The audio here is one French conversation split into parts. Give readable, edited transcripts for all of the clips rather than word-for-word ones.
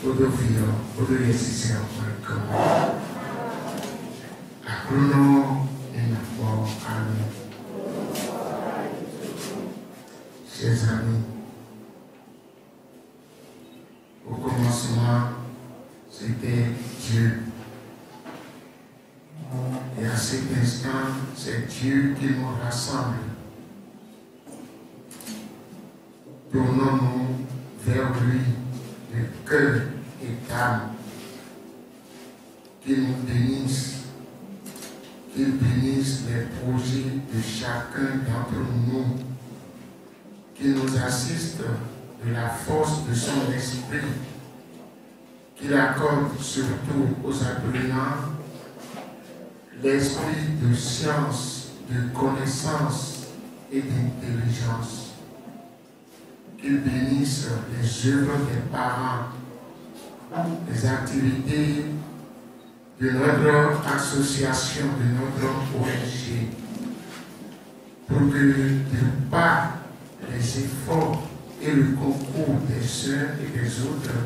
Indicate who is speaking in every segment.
Speaker 1: Odovio, Odoyesisio, Marco. Akruno, Enafo, Amen. Chers amis, au commencement, c'était Dieu. Et à cet instant, c'est Dieu qui nous rassemble. Tournons-nous vers lui de cœur et d'âme. Qu'il nous bénisse, qu'il bénisse les projets de chacun d'entre nous, qu'il nous assiste de la force de son esprit, qu'il accorde surtout aux apprenants l'esprit de science, de connaissance et d'intelligence. Qu'il bénisse les œuvres des parents, les activités de notre association, de notre ONG, pour que de par les efforts et le concours des uns et des autres,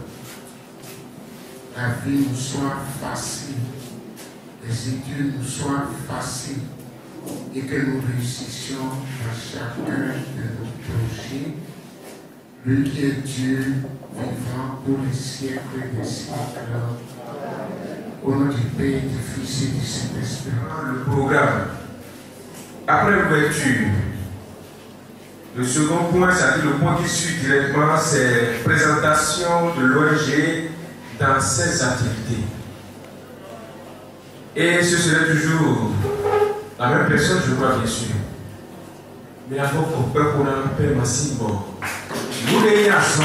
Speaker 1: la vie nous soit facile, les études nous soient faciles et que nous réussissions dans chacun de nos projets, lui qui est Dieu vivant pour les siècles des siècles. Au nom du Père, du Fils et du Saint-Esprit.
Speaker 2: Le programme. Après l'ouverture, le second point, c'est-à-dire le point qui suit directement, c'est présentation de l'ONG dans ses activités. Et ce serait toujours la même personne, je crois, bien sûr. Mais avant qu'on peut qu'on a un peu massif, nous les garçons,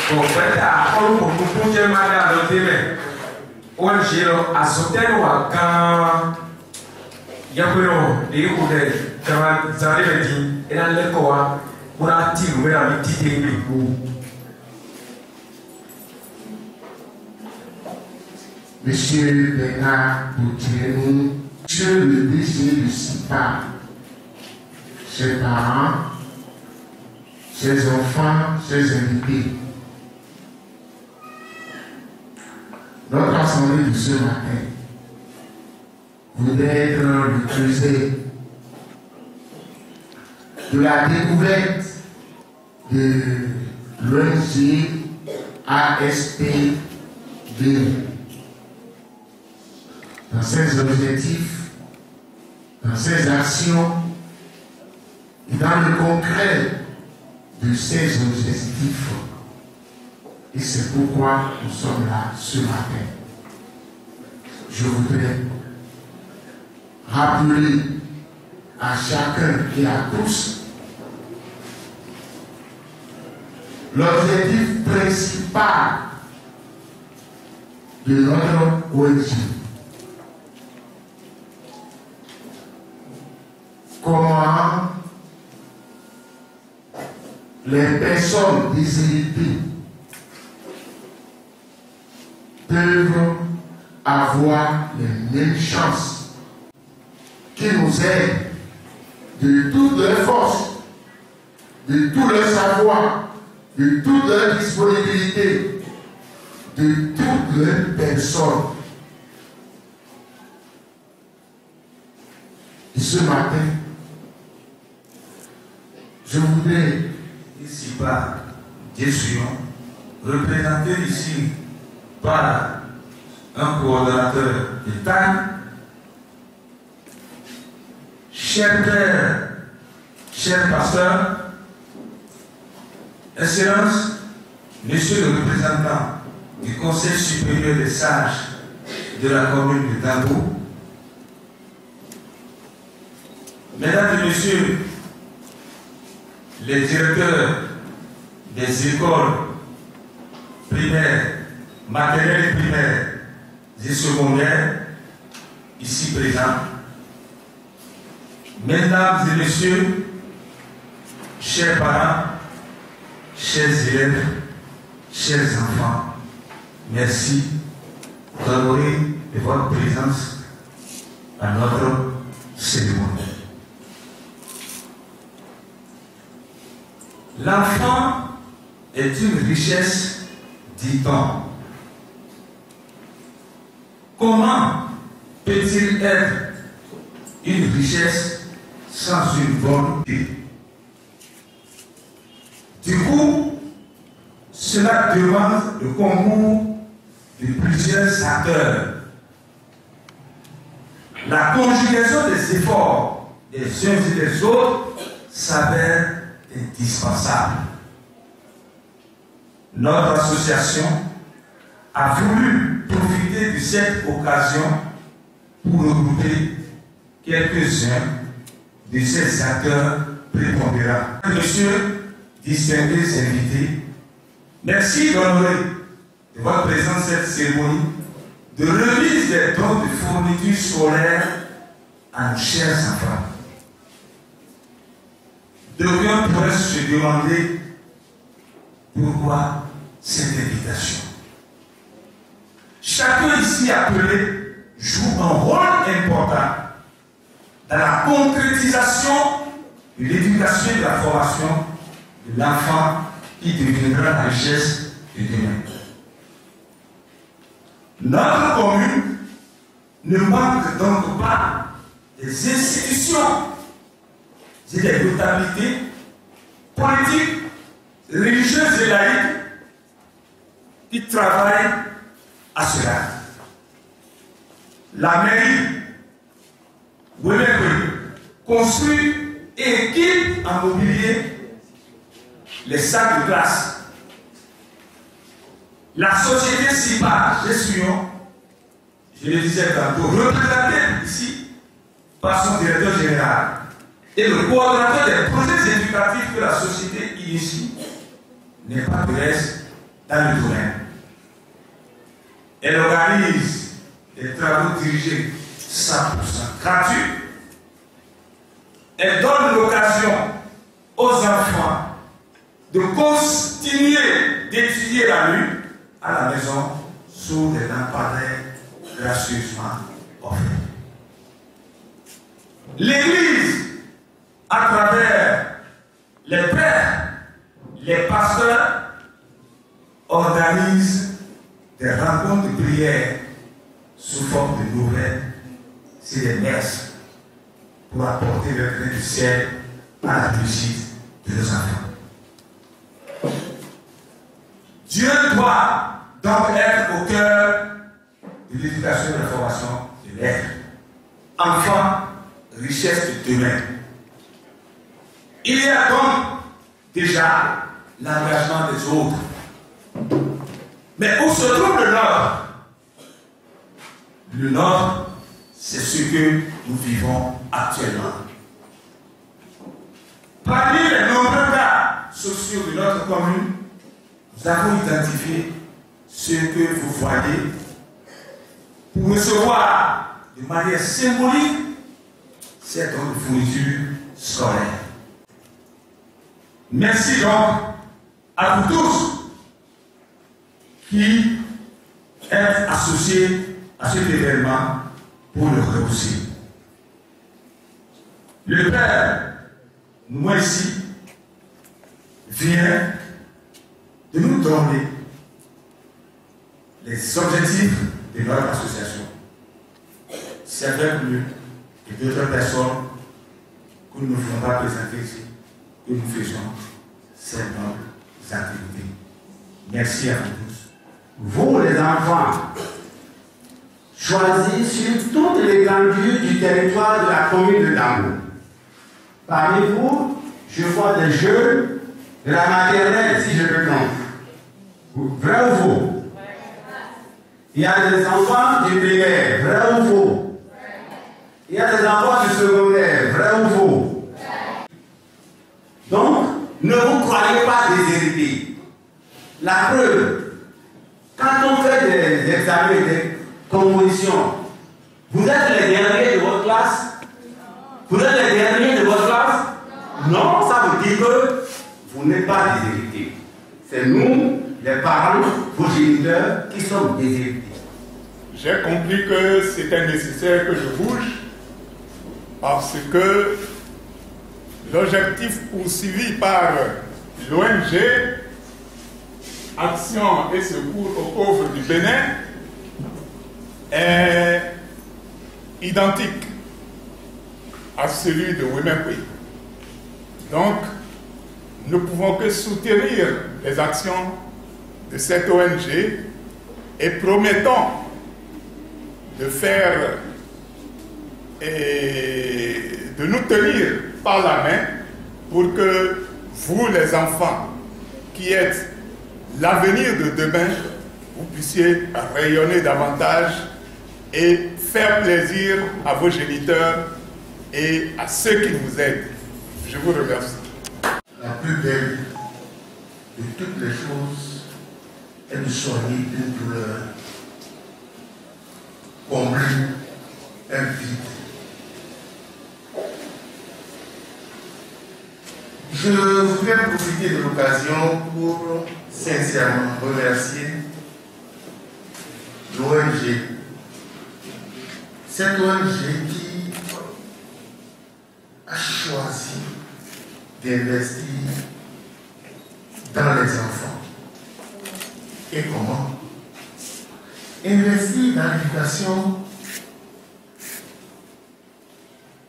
Speaker 2: qu'on fait à on peut dire mal dans le terrain. ONG à sauter ou quand il y a des coups quand vous avez dit, et dans l'école, pour attirer la petite et
Speaker 1: Monsieur Bernard Boutier, Dieu le désir de SIPA, chers parents, chers enfants, chers invités. Notre assemblée de ce matin voudrait être le creuset de la découverte de l'ONG ASP2 dans ses objectifs, dans ses actions et dans le concret de ses objectifs. Et c'est pourquoi nous sommes là ce matin. Je voudrais rappeler à chacun et à tous l'objectif principal de notre ONG. Comment les personnes déshéritées peuvent avoir les mêmes chances, qui nous aident de toutes leurs forces, de tout leur savoir, de toute leur disponibilité, de toutes leurs personnes. Et ce matin, je voudrais
Speaker 2: ici par Jésus, représenté ici par un coordonnateur d'État, chers pères, chers pasteurs, Excellence, Monsieur le représentant du Conseil supérieur des sages de la commune de Dabo, Mesdames et Messieurs, les directeurs des écoles primaires, maternelles et primaires et secondaires, ici présents, Mesdames et Messieurs, chers parents, chers élèves, chers enfants, merci d'honorer de votre présence à notre cérémonie. L'enfant est une richesse, dit-on,
Speaker 3: comment peut-il être une richesse sans une volonté? Du coup, cela demande le concours de plusieurs acteurs. La conjugaison des efforts des uns et des autres s'avère indispensable. Notre association a voulu profiter de cette occasion pour regrouper quelques-uns de ces acteurs prépondérants. Monsieur, distingués invités, merci d'honorer de votre présence cette cérémonie de remise des dons de fournitures scolaires à nos chers enfants. D'aucuns pourraient se demander pourquoi cette invitation. Chacun ici appelé joue un rôle important dans la concrétisation de l'éducation et de la formation de l'enfant qui deviendra la richesse de demain. Notre commune ne manque donc pas des institutions et des notabilités politiques, religieuses et laïques qui travaillent à cela. La mairie construit et équipe en mobilier les sacs de classe. La société CIPA Gestion, je le disais tantôt, représentée ici par son directeur général et le coordonnateur des projets éducatifs que la société initie, n'est pas de reste dans le domaine. Elle organise des travaux dirigés 100% gratuits. Elle donne l'occasion aux enfants de continuer d'étudier la nuit à la maison sous des lampadaires gracieusement offerts. L'Église, à travers les pères, les pasteurs, organise des rencontres de prière sous forme de nouvelles, c'est des messes pour apporter le grain du ciel à la réussite de nos enfants. Dieu doit donc être au cœur de l'éducation et de la formation de l'être. Enfant, richesse de demain. Il y a donc déjà l'engagement des autres. Mais où se trouve le Nord? Le Nord, c'est ce que nous vivons actuellement. Parmi les nombreux cas sociaux de notre commune, nous avons identifié ce que vous voyez pour recevoir de manière symbolique ces dons de fourniture scolaire. Merci donc à vous tous qui êtes associés à cet événement pour le rehausser. Le Père, moi ici, vient de nous donner les objectifs de notre association. C'est avec nous et d'autres personnes que nous ne voulons pas présenter ici, que nous faisons ces nobles activités. Merci à vous tous.
Speaker 4: Vous, les enfants, choisis sur toute l'étendue du territoire de la commune de Damou. Parmi vous, je vois des jeunes de la maternelle, si je me trompe. Vrai ou faux? Il y a des enfants du primaire, vrai ou faux? Il y a des enfants du secondaire, vrai ou faux? Donc, ne vous croyez pas déshérités. La preuve, quand on fait des examens, des compositions, vous êtes les derniers de votre classe? Vous êtes les derniers de votre classe? Non, ça veut dire que vous n'êtes pas déshérités. C'est nous, les parents, vos géniteurs, qui sommes déshérités.
Speaker 5: J'ai compris que c'était nécessaire que je bouge parce que l'objectif poursuivi par l'ONG Action et Secours aux pauvres du Bénin est identique à celui de Wemekwe. Donc, nous ne pouvons que soutenir les actions de cette ONG et promettons de faire et de nous tenir par la main pour que vous, les enfants, qui êtes l'avenir de demain, vous puissiez rayonner davantage et faire plaisir à vos géniteurs et à ceux qui vous aident. Je vous remercie.
Speaker 1: La plus belle de toutes les choses est de soigner une douleur, combler un vide. Je voudrais profiter de l'occasion pour sincèrement remercier l'ONG. Cette ONG qui a choisi d'investir dans les enfants. Et comment? Investir dans l'éducation,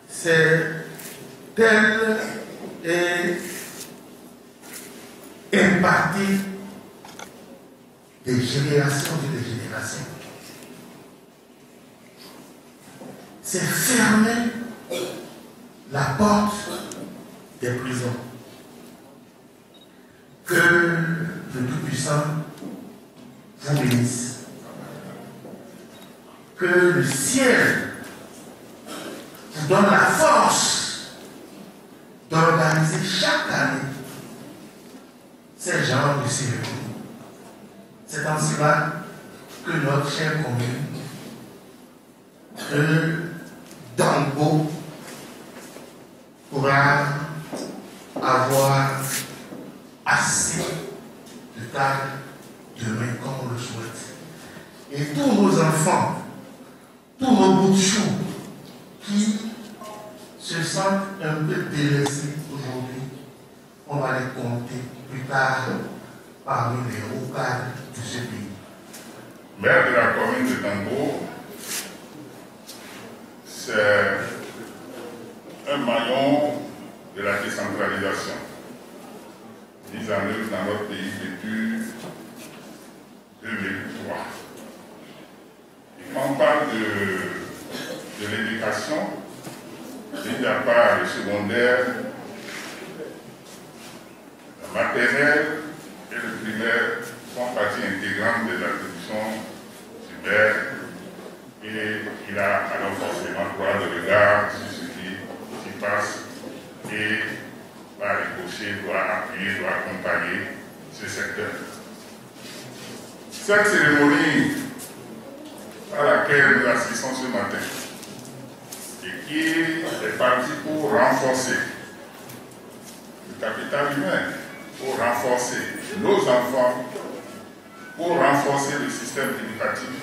Speaker 1: c'est tel et impacter des générations et des générations. C'est fermer la porte des prisons. Que le Tout-Puissant vous bénisse. Que le ciel vous donne la force d'organiser chaque année ces genres de cérémonies. C'est en cela que notre chère commune de Dango pourra avoir assez de table demain comme on le souhaite. Et tous nos enfants, tous nos bouts de chou qui se sentent un peu délaissés aujourd'hui, on va les compter plus tard parmi les hauts cadres de ce pays.
Speaker 6: Maire de la commune de Dango, c'est un maillon de la décentralisation mise en œuvre dans notre pays depuis 2003. Et quand on parle de l'éducation, il n'y a pas le secondaire, la maternelle et le primaire font partie intégrante de l'attribution du maire. Et il a alors forcément droit de regard sur ce qui s'y passe et va ricocher, doit appuyer, doit accompagner ce secteur. Cette cérémonie à laquelle nous assistons ce matin et qui est partie pour renforcer le capital humain, pour renforcer nos enfants, pour renforcer le système éducatif,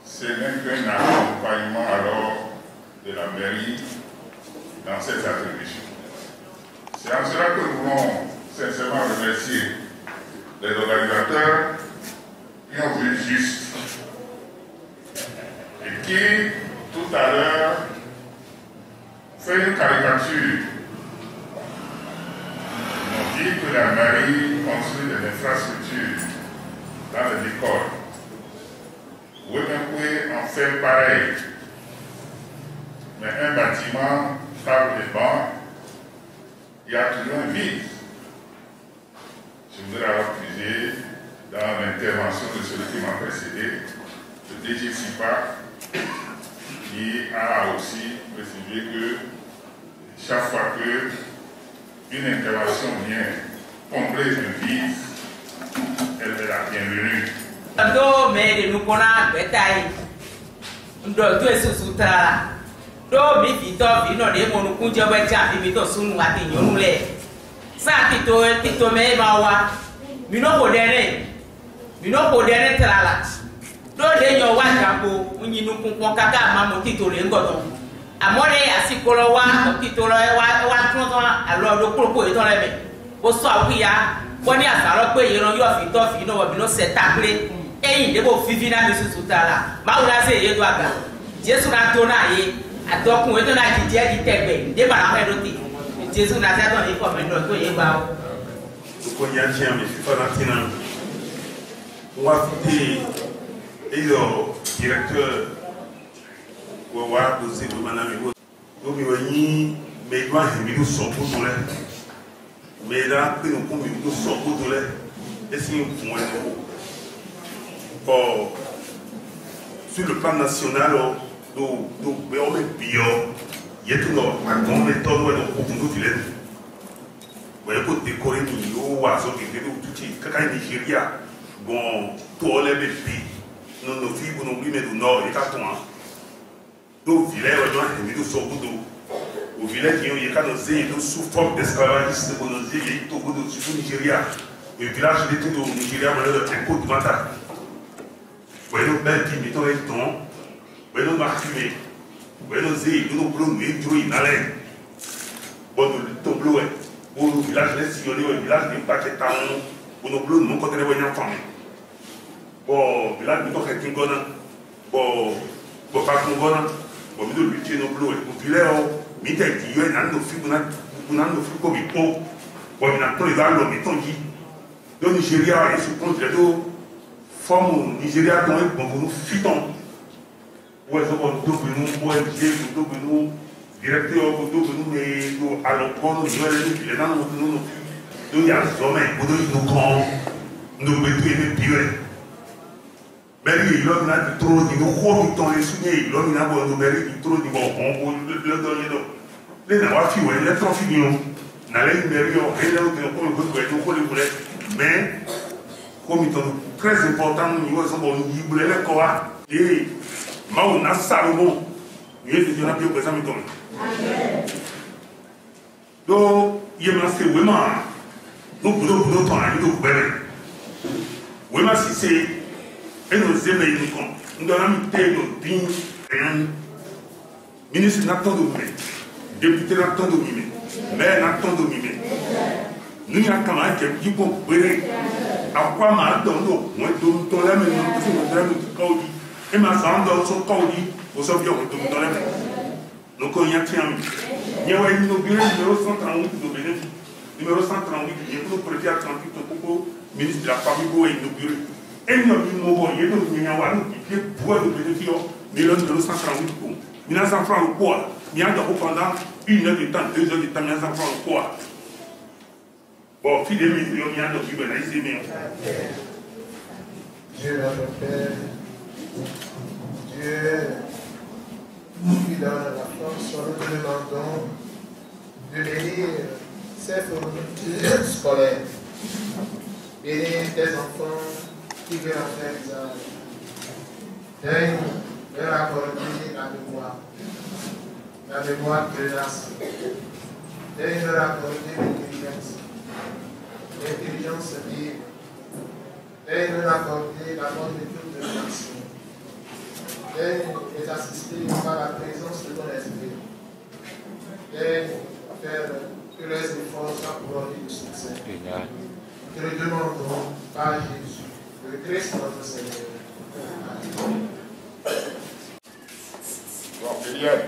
Speaker 6: c'est même qu'un accompagnement alors de la mairie dans cette attribution. C'est en cela que nous voulons sincèrement remercier les organisateurs qui ont vu juste et qui, tout à l'heure, fait une caricature. Ils ont dit que la mairie construit des infrastructures dans les écoles. Wemekwe en fait pareil. Mais un bâtiment, table et banc, il y a toujours un vide. Je voudrais alors puiser dans l'intervention de celui qui m'a précédé, le DG SIPA, qui a aussi précisé que chaque fois qu'une intervention vient combler un vide, elle est la bienvenue.
Speaker 7: Do me de nukona betai ndo to esusu trala do mi fito vi no de mo nukunje weja mi to sunu ati nyonu le sa tito me ma wa mi no ko dere trala do de nyo wa jambo unyi nukun kaka ma mo tito le ngodo amore asikolo wa tito lo wa tun alo do kropo e ton le me o so awiya woni asaro pe iran yo fito fi no wo bi no se takle eyin de bo fifi na mi susu tala ma wura se ye do aga Jesu na to na ye adokun e to na di je di tegbe de ba na he do ti Jesu na se to ni ko me do to ye ba o
Speaker 8: ko nya tia mi fi fa na tina wa fi iyo directeur wa wa do se do mana mi wo do mi wa yin me do a mi do so ko to le me da pe no ko mi do so ko to le e si fun e ko sur le plan national do be o me bio yetu no a kon me to no ko ko do le ouais pour décorer ni o wa so ke do tuti kaka Nigeria bon to le be bi no fi bo no bi me do no e ka to an do village o do mi do so do o village yo ye ka no ze do sous forme d'esclavagisme bo no ze ye to do sur Nigeria e village de tout Nigeria mo le tempo de mata ouais no ben ti mi to e ton ouais no marqué ouais no ze do blo mi do inale bon no to blo e pour le village de Sillonné, le village de Paquetan, pour nous bleus, nous côté de Wayne famille. Bon, village de Tokhekingona, bon, Pakongona, bon, nous lutter nos bleus, pour village, mité qui y a un autre film, on a un autre film comme il faut, bon, il y a tous les arbres, mais ton dit, le Nigeria est sous compte de l'eau, forme Nigeria, bon, nous fitons, pour les autres, nous, pour les nous, directeur au bout de nous mais à l'encontre de les dans nous y a sommet pour nous quand nous mettons les pieds mais il a n'a trop de nous quoi dans les souliers il a n'a pas nous mérite trop de bon on le donner les n'a fi ouais les trop fini n'a les mérite et là on peut nous le voulait mais comme il est très important nous sommes bon il voulait le quoi et ma on a Salomon il est déjà bien présent mais donc il m'a fait vraiment nous pouvons temps à nous vraiment si c'est et nous aimons nous avons mis nos dignes ministre Nathan Domimé député Nathan Domimé maire Nathan Domimé nous y a quand même qui vont brûler à quoi m'a donné moi dans la main nous et ma femme dans son caudi au soir dans la main. Donc, il y a un numéro 138 de bénéfice. Numéro 138, il y a un préfet à 38 de ministre de la famille pour inaugurer. Et il y a un numéro qui est pour le bénéfice, mais le numéro 138 pour. Il y a 100 francs au poids. Il y a pendant 1 heure de temps, 2 heures de temps, il y a 100 francs au poids. Bon, fille de millions, il y a un document, il y a
Speaker 1: Dieu notre Père, Dieu qui donne la force, nous te demandons de bénir ces fournitures scolaires. Bénis tes enfants qui veulent en faire usage. Daigne leur accorder la mémoire de la nation. Daigne leur accorder l'intelligence libre. Daigne leur accorder la bonne étude de la nation. Daigne les assister par la présence de ton esprit. Daigne faire que leurs efforts soient couronés de succès. Te le demandons par Jésus, le Christ notre Seigneur. Amen.
Speaker 6: Bon, Kylian,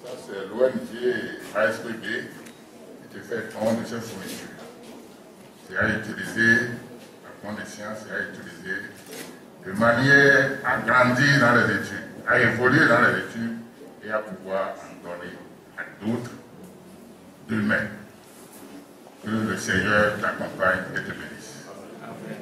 Speaker 6: ça c'est l'ONG ASPB qui te fait don de ces fournitures. C'est à utiliser, la fond de sciences, c'est à utiliser de manière à grandir dans les études, à évoluer dans les études et à pouvoir en donner à d'autres demain. Que le Seigneur t'accompagne et te bénisse. Amen.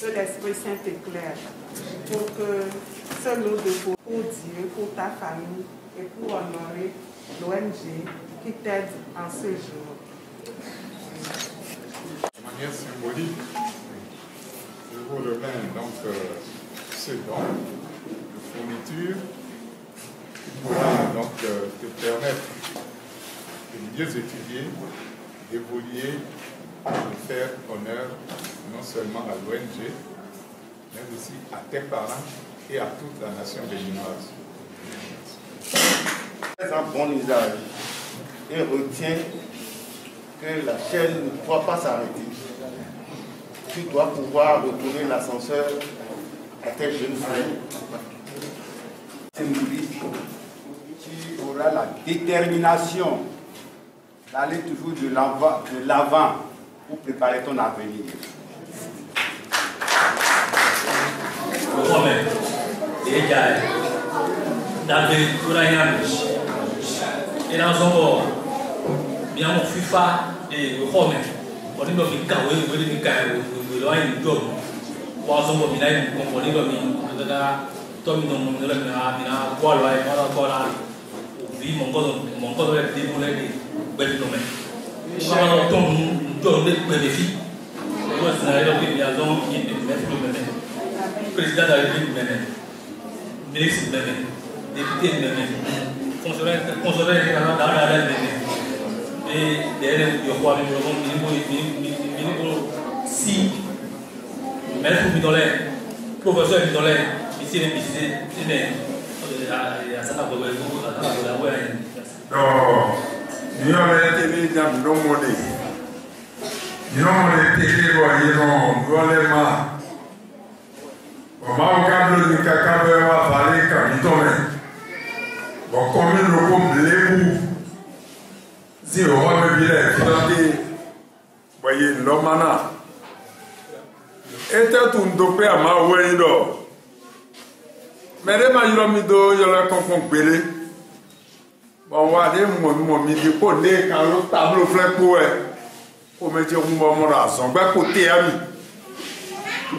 Speaker 9: Que l'Esprit Saint t'éclaire pour que ce lot de pour Dieu, pour ta famille et pour honorer l'ONG qui t'aide en ce jour.
Speaker 6: De manière symbolique, je vous remets donc
Speaker 5: ce don de fourniture qui pourra donc te permettre de mieux étudier, d'évoluer, de faire honneur non seulement à l'ONG, mais aussi à tes parents et à toute la nation béninoise.
Speaker 10: Fais un bon usage et retiens que la chaîne ne doit pas s'arrêter. Tu dois pouvoir retourner l'ascenseur à tes jeunes frères. Tu auras la détermination d'aller toujours de l'avant pour préparer ton avenir.
Speaker 11: Président de la République, ministre, député, fonctionnaire dans la et derrière le roi, si maître Midolais, professeur Midolais, ici,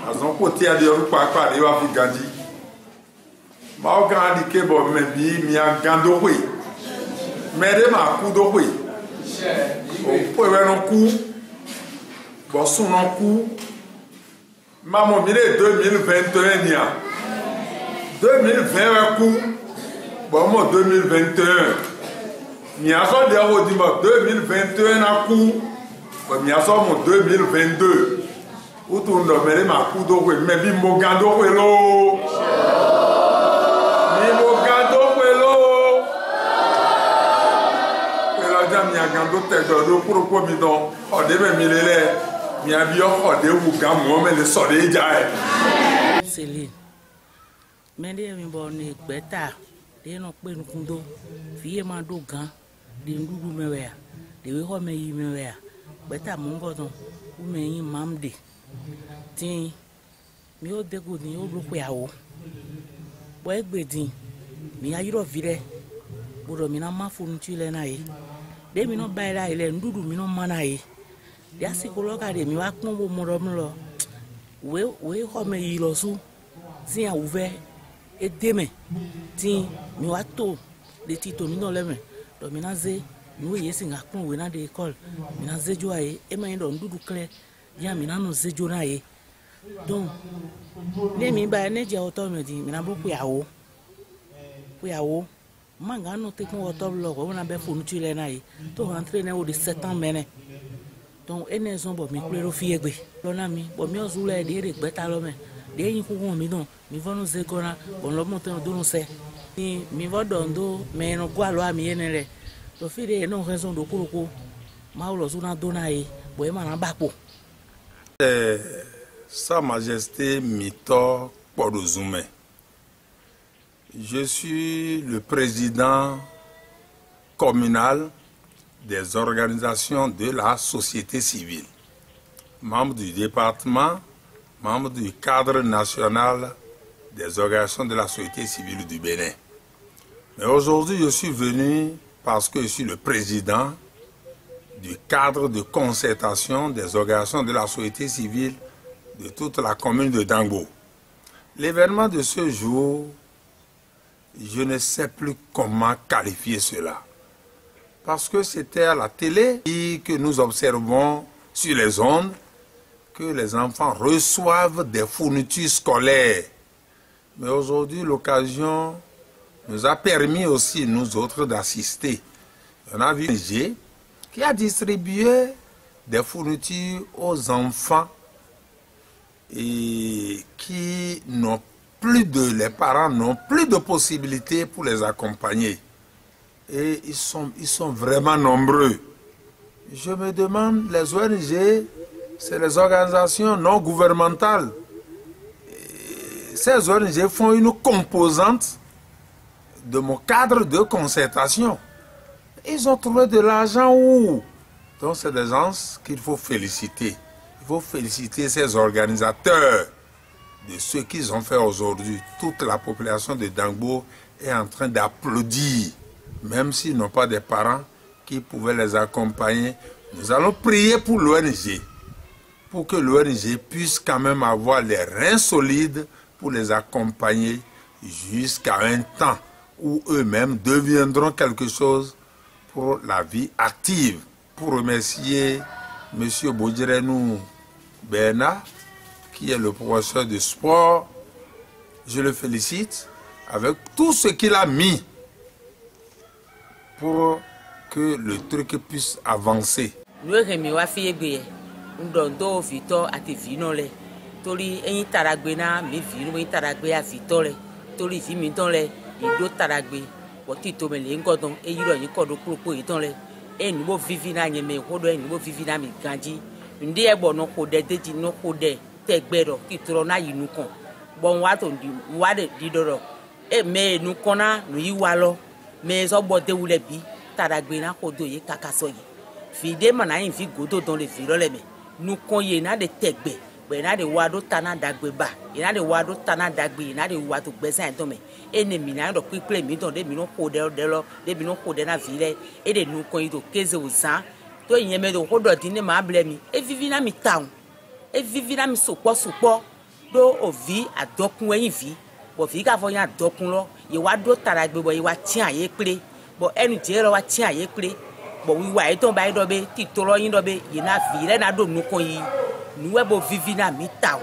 Speaker 12: azon côté a de rupa kwa de wa fi gandi ma o kan di ke bo me bi mi a gando we me de ma ku do we o po we no ku bo sun no ku ma mo mi le 2021 ni a 2020 ku bo mo 2021 mi a so de o di mo 2021 na ku bo mi a so mo 2022 utundo mere makudo kwe mebi mogando kwe lo mi mogando kwe lo kwela jam ya gando te do pro mi don o de me mi lele mi abi o de wu ga mo me le so de ja e
Speaker 13: Celine me de mi bo ni gbeta de no pe nkundo fiye ma do gan de ndudu me we de we ho me yi me we gbeta mo ngo don u me yin mamde tin mi o dego ni o ro pe awo bo egbe din mi ayiro vire bodo mi na ma funu ti le na yi de mi no ba ira ile ndudu mi no ma na yi de asikolo ka de mi wa pon bo mo ro mi lo we ho me yi lo su tin a ouvert e deme tin mi wa to de ti to mi no le me do mi na ze mi ye singa pon we na de école mi na ze jo aye e ma yin do ndudu clear ya mi na no ze jo na ye donc les mi ba ne je auto me di mi na bu yawo manga no te ko auto lo ko na be fonu tu le na yi to rentrer na o de 7 ans mene donc ene zon bo mi plero fi egbe lo na mi bo mi ozu le de re gbeta lo me de yin ku mi don mi vonu ze gora bon lo mo te do no se ni mi vo dondo me no gwa lo ami ene re to fi de no raison do kuroko ma o lo zu na do na yi bo e ma na ba po
Speaker 12: Sa Majesté Mito Podozume. Je suis le président communal des organisations de la société civile, membre du département, membre du cadre national des organisations de la société civile du Bénin. Mais aujourd'hui, je suis venu parce que je suis le président du cadre de concertation des organisations de la société civile de toute la commune de Dangbo. L'événement de ce jour, je ne sais plus comment qualifier cela. Parce que c'était à la télé que nous observons sur les ondes que les enfants reçoivent des fournitures scolaires. Mais aujourd'hui, l'occasion nous a permis aussi, nous autres, d'assister. On a vu un G qui a distribué des fournitures aux enfants et qui n'ont plus les parents n'ont plus de possibilités pour les accompagner. Et ils sont vraiment nombreux. Je me demande, les ONG, c'est les organisations non gouvernementales. Et ces ONG font une composante de mon cadre de concertation. Ils ont trouvé de l'argent où? Donc c'est des gens qu'il faut féliciter. Il faut féliciter ces organisateurs de ce qu'ils ont fait aujourd'hui. Toute la population de Dangbo est en train d'applaudir, même s'ils n'ont pas des parents qui pouvaient les accompagner. Nous allons prier pour l'ONG, pour que l'ONG puisse quand même avoir les reins solides pour les accompagner jusqu'à un temps où eux-mêmes deviendront quelque chose pour la vie active. Pour remercier M. Bodirenou Bernard, qui est le professeur de sport, je le félicite avec tout ce qu'il a mis pour que le truc puisse avancer.
Speaker 13: Nous Tegbero qui trona yinuko bon wato ndi wade didoro e me nu kona nu yiwalo me so bote wulebi taragbe na kodo ye kakaso yi fide mana yin fi godo don le fi role me nu kon ye na de tegbe be na de wado tana dagbe ba ye na de wado tana dagbe na de wado gbesan don me enemi na do piple mi don de mi no kode de lo de mi no kode na vile e de nu kon yi do keze uzan to yin me do kodo din ne ma blemi e vivi na mi town e vivi na mi sopo do ovi adokun eyin vi bo fi ka fo yan adokun lo ye wa do taragbe bo ye wa ti aye pere bo enu je ro wa ti aye pere bo wi wa e ton ba do be ti to ro yin do be ye na vi re na do nu kon yi nu we bo vivi na mi ta o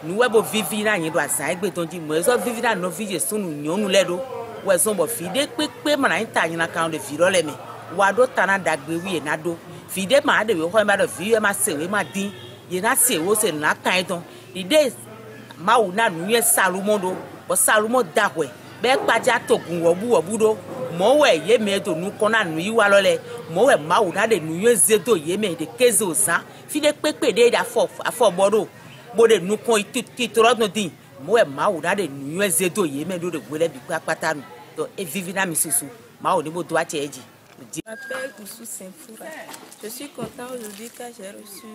Speaker 13: nu we bo vivi na yin do asan egbe ton ji mo so vivi na no vi sunu nyonu le do we so bo fi de pepe ma na yin ta yin na kan de vi ro le me wa do tana dagbe wi e na do fi de ma de we ho ma do vi e ma se we ma din ye na se wo se na kan don the days ma wu na nu ye Salomon do bo Salomon dakwe be paja togun wobu do mo we ye me do nu kona nu yi wa lole mo we ma wu na de nu ye zedo ye me de kezo san fi de pepe de da afo bodo bo de nu kon ti toro no din mo we ma wu na de nu ye zedo ye me do de gwele bi papata nu to e vivi na mi susu ma wu ni bo do acheji.
Speaker 14: Je m'appelle Oussou Saint-Foura. Je suis content aujourd'hui car j'ai reçu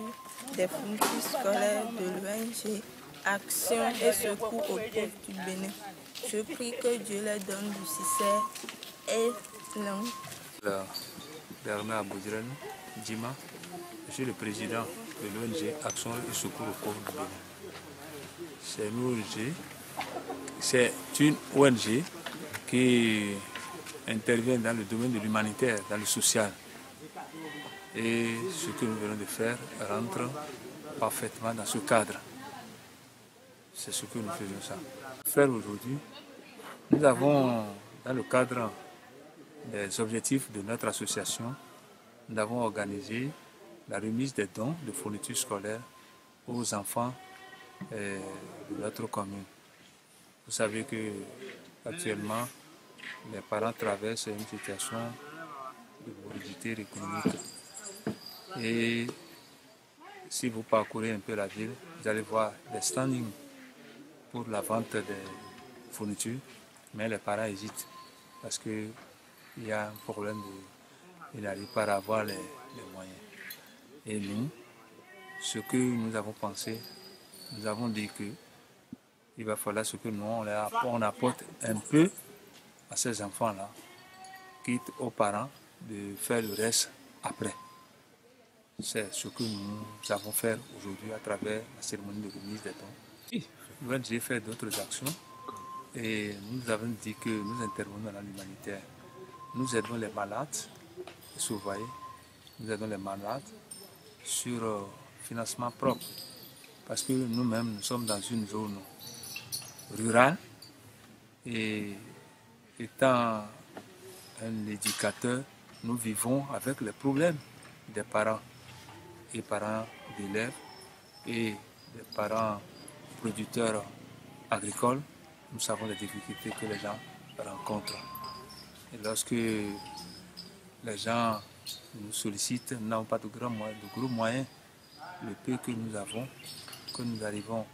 Speaker 14: des fournitures scolaires de l'ONG Action et Secours aux pauvres du Bénin. Je prie que Dieu leur donne du succès et l'an.
Speaker 15: Bernard Bodirenou Djima, je suis le président de l'ONG Action et Secours aux pauvres du Bénin. C'est une ONG qui intervient dans le domaine de l'humanitaire, dans le social. Et ce que nous venons de faire rentre parfaitement dans ce cadre. C'est ce que nous faisons ça. Faire aujourd'hui, nous avons, dans le cadre des objectifs de notre association, nous avons organisé la remise des dons de fournitures scolaires aux enfants de notre commune. Vous savez que actuellement, les parents traversent une situation de mobilité économique. Et si vous parcourez un peu la ville, vous allez voir des standings pour la vente des fournitures, mais les parents hésitent parce qu'il y a un problème, ils n'arrivent pas à avoir les moyens. Et nous, ce que nous avons pensé, nous avons dit qu'il va falloir ce que nous, on apporte un peu à ces enfants-là, quitte aux parents de faire le reste après. C'est ce que nous avons fait aujourd'hui à travers la cérémonie de remise des dons. Nous avons fait d'autres actions et nous avons dit que nous intervenons dans l'humanitaire. Nous aidons les malades, vous voyez, nous aidons les malades sur financement propre. Parce que nous-mêmes, nous sommes dans une zone rurale Et étant un éducateur, nous vivons avec les problèmes des parents et parents d'élèves et des parents producteurs agricoles. Nous savons les difficultés que les gens rencontrent. Et lorsque les gens nous sollicitent, nous n'avons pas de gros moyens, le peu que nous avons, que nous arrivons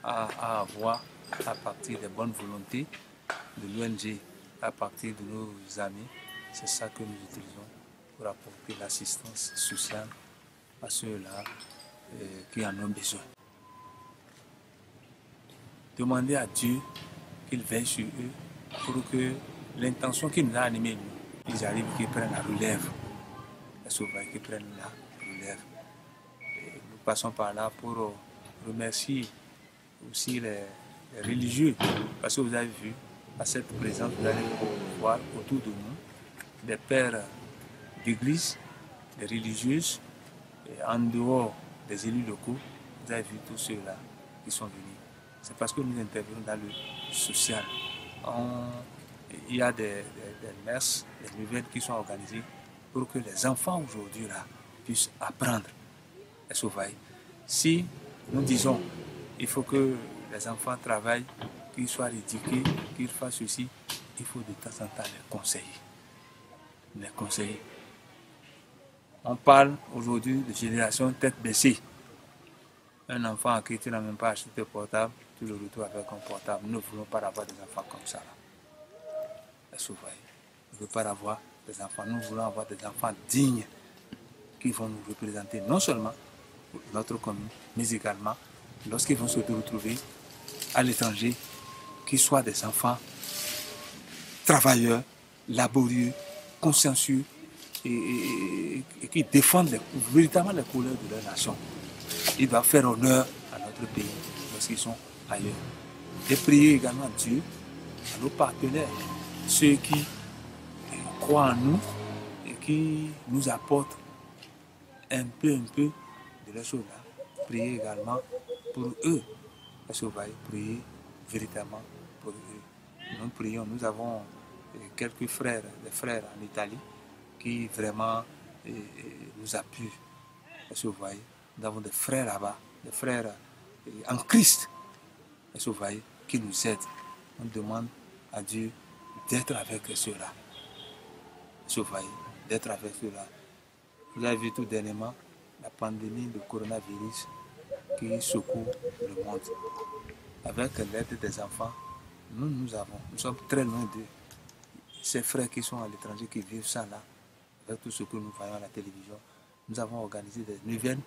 Speaker 15: à avoir à partir des bonnes volontés de l'ONG, à partir de nos amis, c'est ça que nous utilisons pour apporter l'assistance sociale à ceux-là qui en ont besoin. Demander à Dieu qu'il veille sur eux pour que l'intention qui nous a animés, ils arrivent, qu'ils prennent la relève. Les sauvages qui prennent la relève. Et nous passons par là pour remercier aussi les religieux, parce que vous avez vu, à cette présence, vous allez voir autour de nous des pères d'église, des religieuses, et en dehors des élus locaux, vous avez vu tous ceux-là qui sont venus. C'est parce que nous intervenons dans le social. Il y a des messes, des nouvelles qui sont organisées pour que les enfants aujourd'hui là puissent apprendre les sauvages. Si nous disons il faut que les enfants travaillent, qu'ils soient éduqués, qu'ils fassent ceci, il faut de temps en temps les conseiller. Les conseiller. On parle aujourd'hui de génération tête baissée. Un enfant à qui tu n'as même pas acheté de portable, tu le retrouves avec un portable. Nous ne voulons pas avoir des enfants comme ça. Les sauvages. Nous ne voulons pas avoir des enfants. Nous voulons avoir des enfants dignes qui vont nous représenter non seulement pour notre commune, mais également lorsqu'ils vont se retrouver à l'étranger, qu'ils soient des enfants travailleurs, laborieux, consciencieux et qui défendent véritablement les couleurs de leur nation. Ils doivent faire honneur à notre pays lorsqu'ils sont ailleurs. Et prier également Dieu, à nos partenaires, ceux qui croient en nous et qui nous apportent un peu de leurs choses là. Prier également pour eux. Parce que vous voyez, prier véritablement pour eux. Nous prions, nous avons quelques frères, des frères en Italie qui vraiment nous appuient. Parce que vous voyez, nous avons des frères là-bas, des frères en Christ. Parce que vous voyez, qui nous aident. On demande à Dieu d'être avec ceux-là. Parce que vous voyez, d'être avec ceux-là. Vous avez vu tout dernièrement la pandémie de coronavirus qui secoue le monde. Avec l'aide des enfants, nous sommes très loin de ces frères qui sont à l'étranger, qui vivent ça là, avec tout ce que nous voyons à la télévision. Nous avons organisé des nouvelles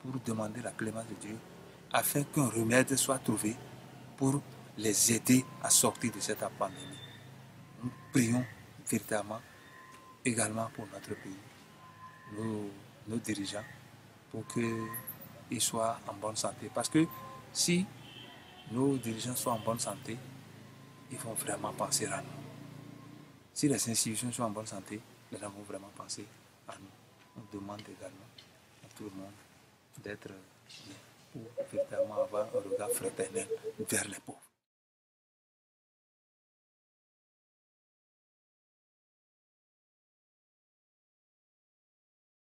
Speaker 15: pour demander la clémence de Dieu, afin qu'un remède soit trouvé pour les aider à sortir de cette pandémie. Nous prions véritablement également pour notre pays, nos dirigeants, pour qu'ils soient en bonne santé. Parce que si nos dirigeants sont en bonne santé, ils vont vraiment penser à nous. Si les institutions sont en bonne santé, les gens vont vraiment penser à nous. On demande également à tout le monde d'être bien pour véritablement avoir un regard fraternel vers les pauvres.